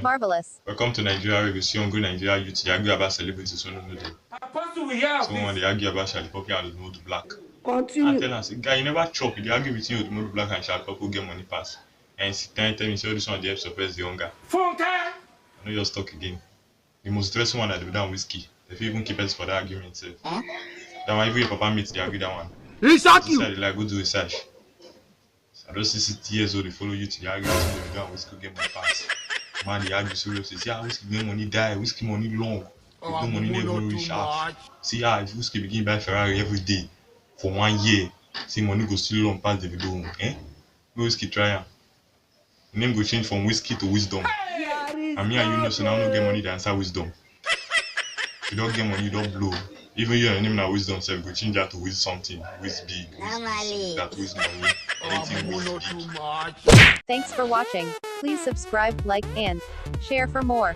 Marvelous. Welcome to Nigeria, where we see young Nigeria youth. They argue about celebrities who don't know them. Someone they argue about Charlie Poppy and Odumodu Black. Continue. I tell us, guy, you never chop. They argue between Odumodu Black and Charlie Poppy who get money pass. And tell me, say, this one they help suppress the hunger. I know just talk again. The most interesting one that Davido and Wizkid. If you even keep it for that argument, sef. That one, even your papa meets, they argue that one. Research you. They like go do research. So I don't see 60 years old, they follow you to the argument between Davido and Wizkid get money pass. Man, they argue seriously. See how Wizkid get money die, Wizkid money long. No money never reach half. See how if Wizkid begin buy Ferrari every day for 1 year, see money go still long past Davido. Wizkid try am. The name go change from Wizkid to Wisdom. And me and you know, so now no get money to answer Wisdom. You don't get money, you don't blow. Even your name now Wisdom, so go change that to Wiz something, Wiz big, that Wiz money, anything Wiz big. Thanks for watching. Please subscribe, like, and share for more.